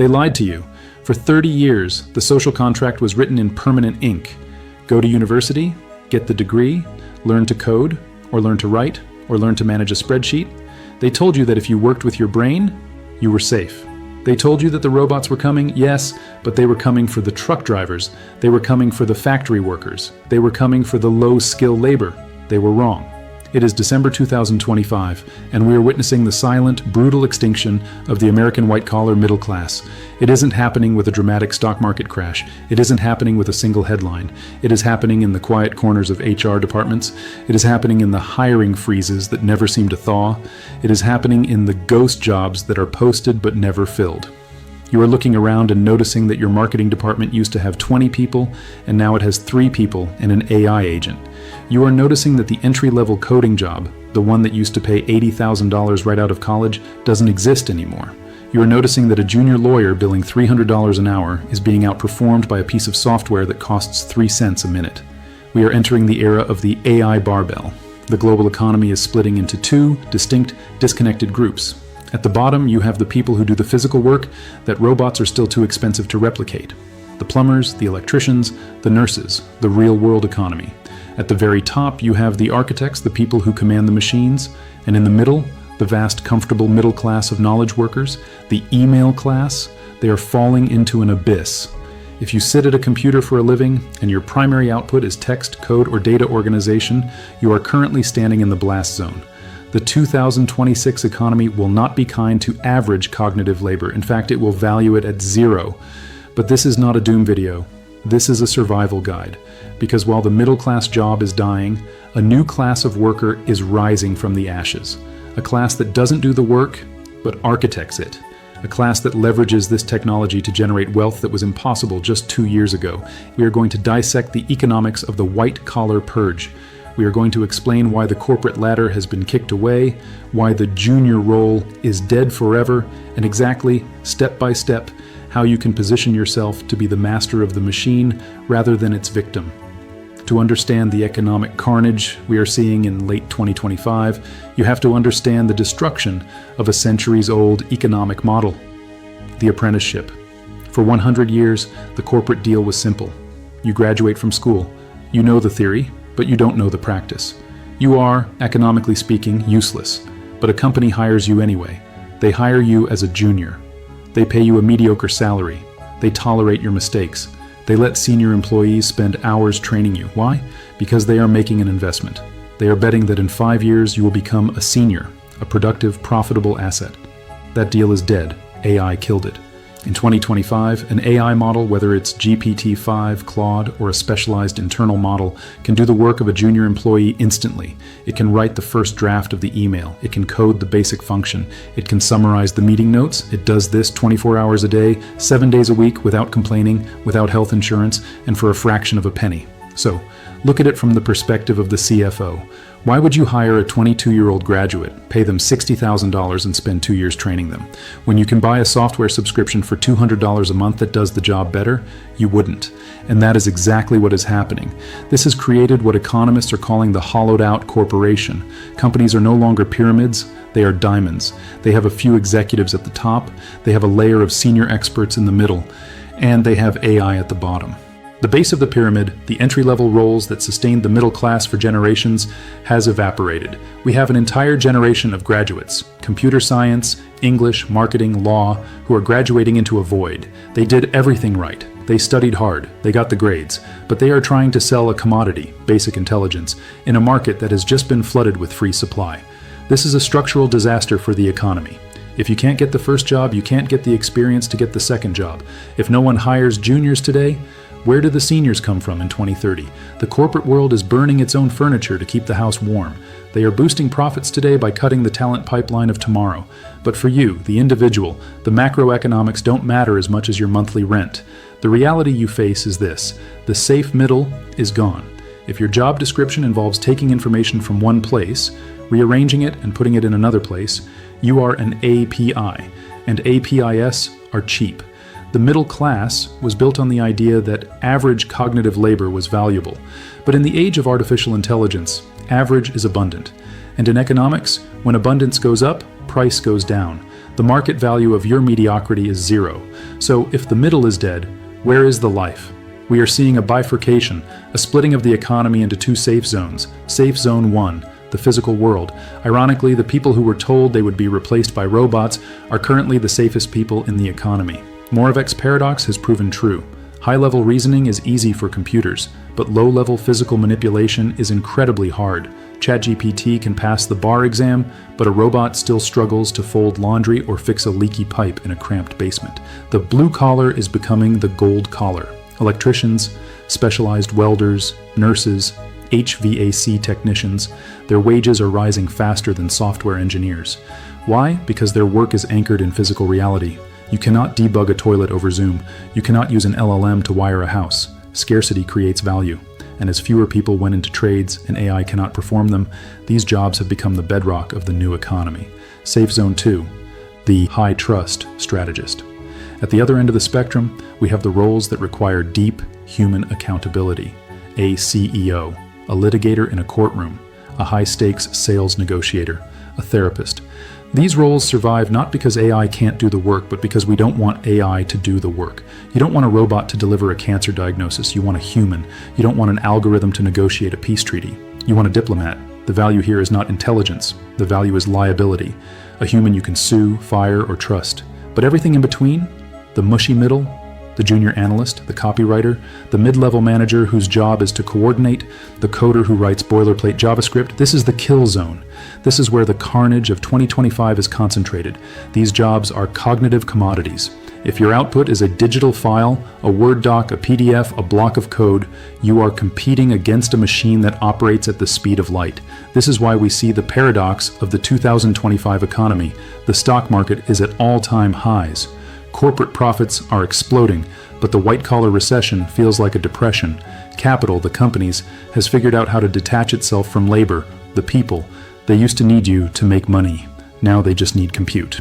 They lied to you. For 30 years, the social contract was written in permanent ink. Go to university, get the degree, learn to code, or learn to write, or learn to manage a spreadsheet. They told you that if you worked with your brain, you were safe. They told you that the robots were coming, yes, but they were coming for the truck drivers. They were coming for the factory workers. They were coming for the low-skill labor. They were wrong. It is December 2025, and we are witnessing the silent, brutal extinction of the American white-collar middle class. It isn't happening with a dramatic stock market crash. It isn't happening with a single headline. It is happening in the quiet corners of HR departments. It is happening in the hiring freezes that never seem to thaw. It is happening in the ghost jobs that are posted but never filled. You are looking around and noticing that your marketing department used to have 20 people, and now it has 3 people and an AI agent. You are noticing that the entry-level coding job, the one that used to pay $80,000 right out of college, doesn't exist anymore. You are noticing that a junior lawyer billing $300 an hour is being outperformed by a piece of software that costs 3 cents a minute. We are entering the era of the AI barbell. The global economy is splitting into 2 distinct, disconnected groups. At the bottom, you have the people who do the physical work that robots are still too expensive to replicate. The plumbers, the electricians, the nurses, the real-world economy. At the very top, you have the architects, the people who command the machines, and in the middle, the vast, comfortable middle class of knowledge workers, the email class. They are falling into an abyss. If you sit at a computer for a living, and your primary output is text, code, or data organization, you are currently standing in the blast zone. The 2026 economy will not be kind to average cognitive labor. In fact, it will value it at 0. But this is not a doom video. This is a survival guide. Because while the middle-class job is dying, a new class of worker is rising from the ashes. A class that doesn't do the work, but architects it. A class that leverages this technology to generate wealth that was impossible just 2 years ago. We are going to dissect the economics of the white-collar purge. We are going to explain why the corporate ladder has been kicked away, why the junior role is dead forever, and exactly, step by step, how you can position yourself to be the master of the machine rather than its victim. To understand the economic carnage we are seeing in late 2025, you have to understand the destruction of a centuries-old economic model, the apprenticeship. For 100 years, the corporate deal was simple. You graduate from school. You know the theory, but you don't know the practice. You are, economically speaking, useless, but a company hires you anyway. They hire you as a junior. They pay you a mediocre salary. They tolerate your mistakes. They let senior employees spend hours training you. Why? Because they are making an investment. They are betting that in 5 years you will become a senior, a productive, profitable asset. That deal is dead. AI killed it. In 2025, an AI model, whether it's GPT-5, Claude, or a specialized internal model, can do the work of a junior employee instantly. It can write the first draft of the email. It can code the basic function. It can summarize the meeting notes. It does this 24 hours a day, 7 days a week, without complaining, without health insurance, and for a fraction of a penny. So, look at it from the perspective of the CFO. Why would you hire a 22-year-old graduate, pay them $60,000 and spend 2 years training them? When you can buy a software subscription for $200 a month that does the job better, you wouldn't. And that is exactly what is happening. This has created what economists are calling the hollowed-out corporation. Companies are no longer pyramids, they are diamonds. They have a few executives at the top, they have a layer of senior experts in the middle, and they have AI at the bottom. The base of the pyramid, the entry-level roles that sustained the middle class for generations, has evaporated. We have an entire generation of graduates, computer science, English, marketing, law, who are graduating into a void. They did everything right. They studied hard. They got the grades. But they are trying to sell a commodity, basic intelligence, in a market that has just been flooded with free supply. This is a structural disaster for the economy. If you can't get the first job, you can't get the experience to get the second job. If no one hires juniors today, where do the seniors come from in 2030? The corporate world is burning its own furniture to keep the house warm. They are boosting profits today by cutting the talent pipeline of tomorrow. But for you, the individual, the macroeconomics don't matter as much as your monthly rent. The reality you face is this: the safe middle is gone. If your job description involves taking information from one place, rearranging it and putting it in another place, you are an API, and APIs are cheap. The middle class was built on the idea that average cognitive labor was valuable. But in the age of artificial intelligence, average is abundant. And in economics, when abundance goes up, price goes down. The market value of your mediocrity is zero. So if the middle is dead, where is the life? We are seeing a bifurcation, a splitting of the economy into two safe zones. Safe Zone 1, the physical world. Ironically, the people who were told they would be replaced by robots are currently the safest people in the economy. Moravec's paradox has proven true. High-level reasoning is easy for computers, but low-level physical manipulation is incredibly hard. ChatGPT can pass the bar exam, but a robot still struggles to fold laundry or fix a leaky pipe in a cramped basement. The blue collar is becoming the gold collar. Electricians, specialized welders, nurses, HVAC technicians, their wages are rising faster than software engineers. Why? Because their work is anchored in physical reality. You cannot debug a toilet over Zoom. You cannot use an LLM to wire a house. Scarcity creates value. And as fewer people went into trades and AI cannot perform them, these jobs have become the bedrock of the new economy. Safe Zone 2, the high-trust strategist. At the other end of the spectrum, we have the roles that require deep human accountability. A CEO, a litigator in a courtroom, a high-stakes sales negotiator, a therapist. These roles survive not because AI can't do the work, but because we don't want AI to do the work. You don't want a robot to deliver a cancer diagnosis. You want a human. You don't want an algorithm to negotiate a peace treaty. You want a diplomat. The value here is not intelligence. The value is liability. A human you can sue, fire, or trust. But everything in between, the mushy middle, the junior analyst, the copywriter, the mid-level manager whose job is to coordinate, the coder who writes boilerplate JavaScript, this is the kill zone. This is where the carnage of 2025 is concentrated. These jobs are cognitive commodities. If your output is a digital file, a Word doc, a PDF, a block of code, you are competing against a machine that operates at the speed of light. This is why we see the paradox of the 2025 economy. The stock market is at all-time highs. Corporate profits are exploding, but the white-collar recession feels like a depression. Capital, the companies, has figured out how to detach itself from labor, the people. They used to need you to make money. Now they just need compute.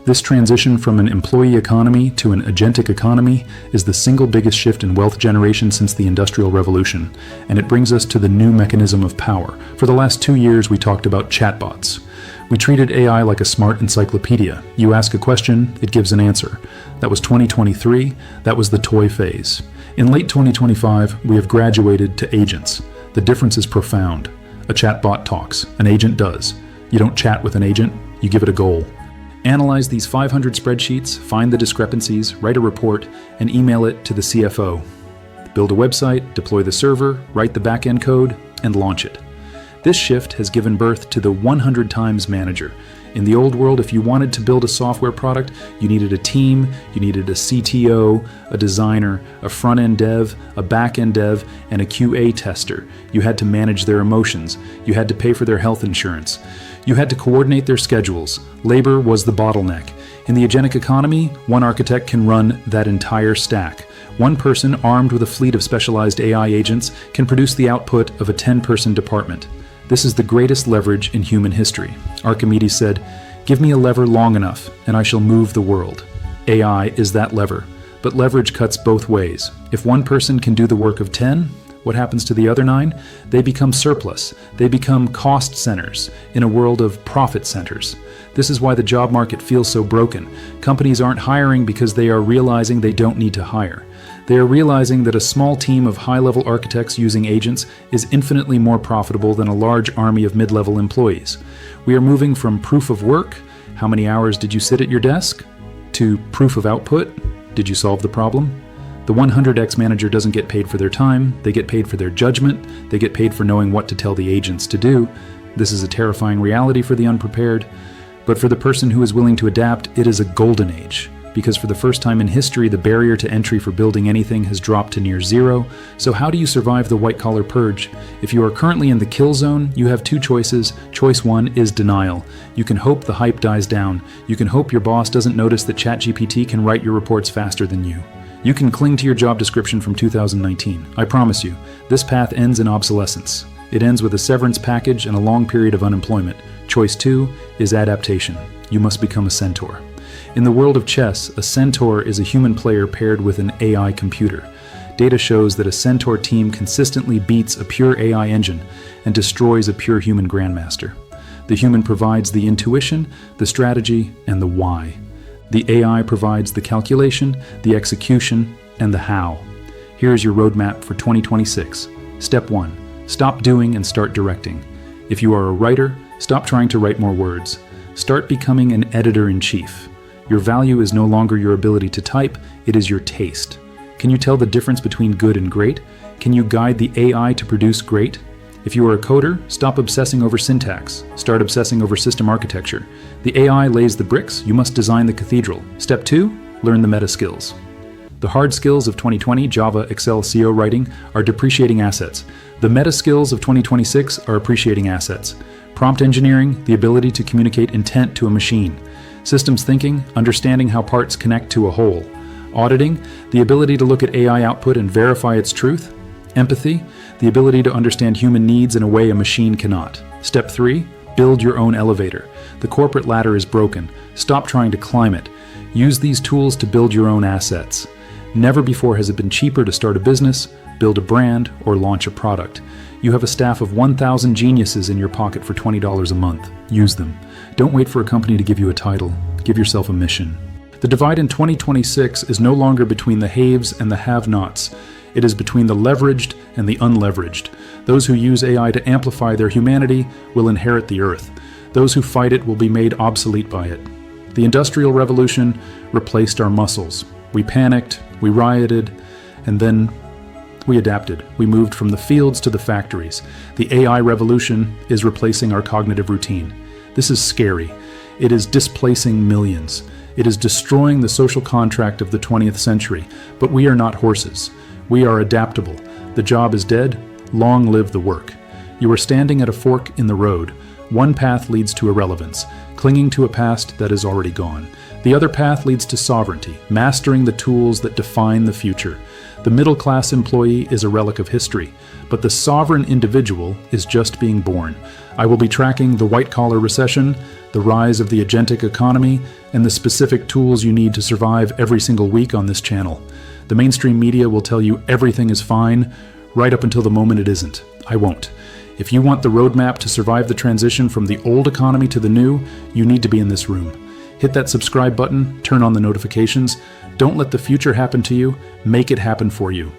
This transition from an employee economy to an agentic economy is the single biggest shift in wealth generation since the Industrial Revolution, and it brings us to the new mechanism of power. For the last 2 years, we talked about chatbots. We treated AI like a smart encyclopedia. You ask a question, it gives an answer. That was 2023. That was the toy phase. In late 2025, we have graduated to agents. The difference is profound. A chatbot talks. An agent does. You don't chat with an agent, you give it a goal. Analyze these 500 spreadsheets, find the discrepancies, write a report, and email it to the CFO. Build a website, deploy the server, write the back-end code, and launch it. This shift has given birth to the 100 times manager. In the old world, if you wanted to build a software product, you needed a team, you needed a CTO, a designer, a front-end dev, a back-end dev, and a QA tester. You had to manage their emotions. You had to pay for their health insurance. You had to coordinate their schedules. Labor was the bottleneck. In the agentic economy, one architect can run that entire stack. One person armed with a fleet of specialized AI agents can produce the output of a 10-person department. This is the greatest leverage in human history. Archimedes said, "Give me a lever long enough, and I shall move the world." AI is that lever, but leverage cuts both ways. If one person can do the work of 10, what happens to the other 9? They become surplus. They become cost centers in a world of profit centers. This is why the job market feels so broken. Companies aren't hiring because they are realizing they don't need to hire. They are realizing that a small team of high-level architects using agents is infinitely more profitable than a large army of mid-level employees. We are moving from proof of work, how many hours did you sit at your desk, to proof of output, did you solve the problem? The 100x manager doesn't get paid for their time, they get paid for their judgment, they get paid for knowing what to tell the agents to do. This is a terrifying reality for the unprepared, but for the person who is willing to adapt, it is a golden age. Because for the first time in history, the barrier to entry for building anything has dropped to near zero. So how do you survive the white-collar purge? If you are currently in the kill zone, you have two choices. Choice one is denial. You can hope the hype dies down. You can hope your boss doesn't notice that ChatGPT can write your reports faster than you. You can cling to your job description from 2019. I promise you, this path ends in obsolescence. It ends with a severance package and a long period of unemployment. Choice two is adaptation. You must become a Centaur. In the world of chess, a Centaur is a human player paired with an AI computer. Data shows that a Centaur team consistently beats a pure AI engine and destroys a pure human grandmaster. The human provides the intuition, the strategy, and the why. The AI provides the calculation, the execution, and the how. Here is your roadmap for 2026. Step 1. Stop doing and start directing. If you are a writer, stop trying to write more words. Start becoming an editor-in-chief. Your value is no longer your ability to type, it is your taste. Can you tell the difference between good and great? Can you guide the AI to produce great? If you are a coder, stop obsessing over syntax. Start obsessing over system architecture. The AI lays the bricks, you must design the cathedral. Step 2, learn the meta skills. The hard skills of 2020, Java, Excel, CO writing, are depreciating assets. The meta skills of 2026 are appreciating assets. Prompt engineering, the ability to communicate intent to a machine. Systems thinking, understanding how parts connect to a whole. Auditing, the ability to look at AI output and verify its truth. Empathy, the ability to understand human needs in a way a machine cannot. Step 3, build your own elevator. The corporate ladder is broken. Stop trying to climb it. Use these tools to build your own assets. Never before has it been cheaper to start a business, build a brand, or launch a product. You have a staff of 1,000 geniuses in your pocket for $20 a month. Use them. Don't wait for a company to give you a title. Give yourself a mission. The divide in 2026 is no longer between the haves and the have-nots. It is between the leveraged and the unleveraged. Those who use AI to amplify their humanity will inherit the earth. Those who fight it will be made obsolete by it. The Industrial Revolution replaced our muscles. We panicked, we rioted, and then we adapted. We moved from the fields to the factories. The AI revolution is replacing our cognitive routine. This is scary. It is displacing millions. It is destroying the social contract of the 20th century. But we are not horses. We are adaptable. The job is dead. Long live the work. You are standing at a fork in the road. One path leads to irrelevance, clinging to a past that is already gone. The other path leads to sovereignty, mastering the tools that define the future. The middle-class employee is a relic of history, but the sovereign individual is just being born. I will be tracking the white-collar recession, the rise of the agentic economy, and the specific tools you need to survive every single week on this channel. The mainstream media will tell you everything is fine, right up until the moment it isn't. I won't. If you want the roadmap to survive the transition from the old economy to the new, you need to be in this room. Hit that subscribe button, turn on the notifications. Don't let the future happen to you, make it happen for you.